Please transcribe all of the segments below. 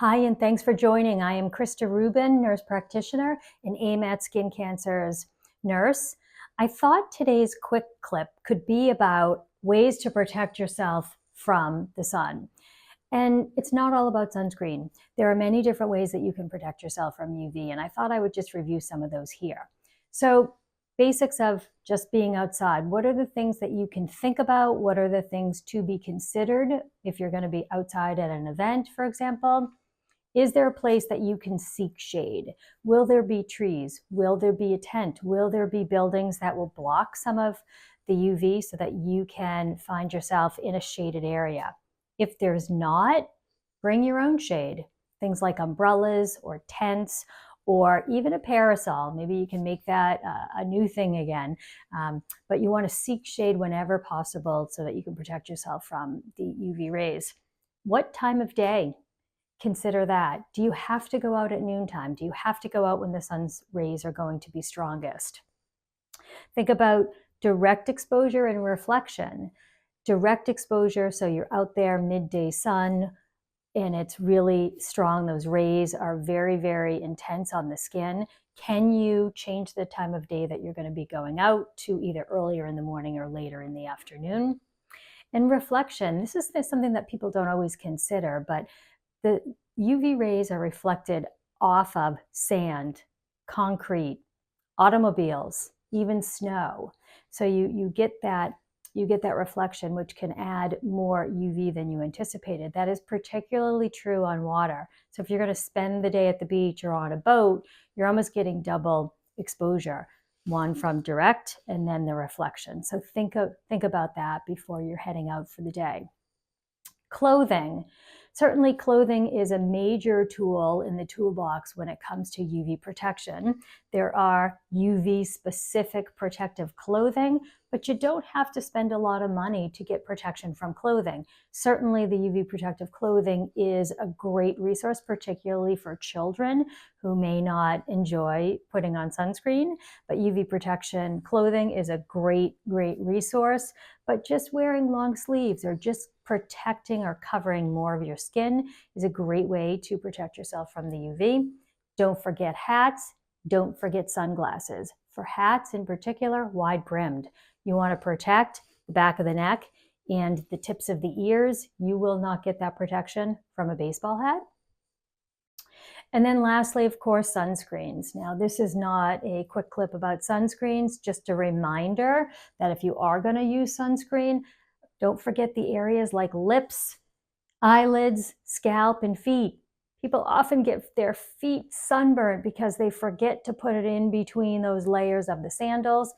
Hi, and thanks for joining. I am Krista Rubin, nurse practitioner and AMAT Skin Cancers nurse. I thought today's quick clip could be about ways to protect yourself from the sun. And it's not all about sunscreen. There are many different ways that you can protect yourself from UV, and I thought I would just review some of those here. So, basics of just being outside. What are the things that you can think about? What are the things to be considered if you're going to be outside at an event, for example? Is there a place that you can seek shade? Will there be trees? Will there be a tent? Will there be buildings that will block some of the UV so that you can find yourself in a shaded area? If there's not, bring your own shade. Things like umbrellas or tents or even a parasol. Maybe you can make that a new thing again. But you want to seek shade whenever possible so that you can protect yourself from the UV rays. What time of day? Consider that. Do you have to go out at noontime? Do you have to go out when the sun's rays are going to be strongest? Think about direct exposure and reflection. Direct exposure, so you're out there midday sun and it's really strong. Those rays are very, very intense on the skin. Can you change the time of day that you're going to be going out to either earlier in the morning or later in the afternoon? And reflection, this is something that people don't always consider, but the UV rays are reflected off of sand, concrete, automobiles, even snow. So you get that reflection, which can add more UV than you anticipated. That is particularly true on water. So if you're going to spend the day at the beach or on a boat, you're almost getting double exposure, one from direct and then the reflection. So think about that before you're heading out for the day. Clothing. Certainly clothing is a major tool in the toolbox when it comes to UV protection. There are UV specific protective clothing, but you don't have to spend a lot of money to get protection from clothing. Certainly the UV protective clothing is a great resource, particularly for children who may not enjoy putting on sunscreen, but UV protection clothing is a great resource. But just wearing long sleeves or just protecting or covering more of your skin is a great way to protect yourself from the UV. Don't forget hats. Don't forget sunglasses. For hats in particular, wide brimmed. You want to protect the back of the neck and the tips of the ears. You will not get that protection from a baseball hat. And then lastly, of course, sunscreens. Now, this is not a quick clip about sunscreens, just a reminder that if you are going to use sunscreen, don't forget the areas like lips, eyelids, scalp, and feet. People often get their feet sunburned because they forget to put it in between those layers of the sandals.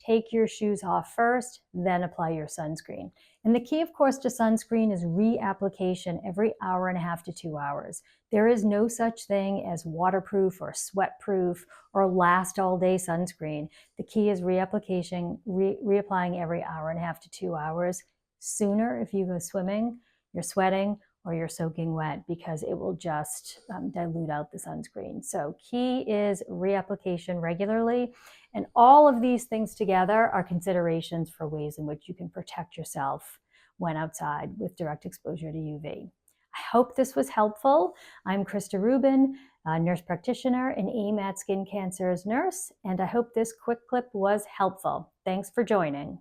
Take your shoes off first, then apply your sunscreen. And the key, of course, to sunscreen is reapplication every hour and a half to 2 hours. There is no such thing as waterproof or sweatproof or last all day sunscreen. The key is reapplication, reapplying every hour and a half to 2 hours. Sooner if you go swimming, you're sweating, or you're soaking wet because it will just dilute out the sunscreen. So key is reapplication regularly. And all of these things together are considerations for ways in which you can protect yourself when outside with direct exposure to UV. I hope this was helpful. I'm Krista Rubin, a nurse practitioner and AMAT Skin Cancers nurse, and I hope this quick clip was helpful. Thanks for joining.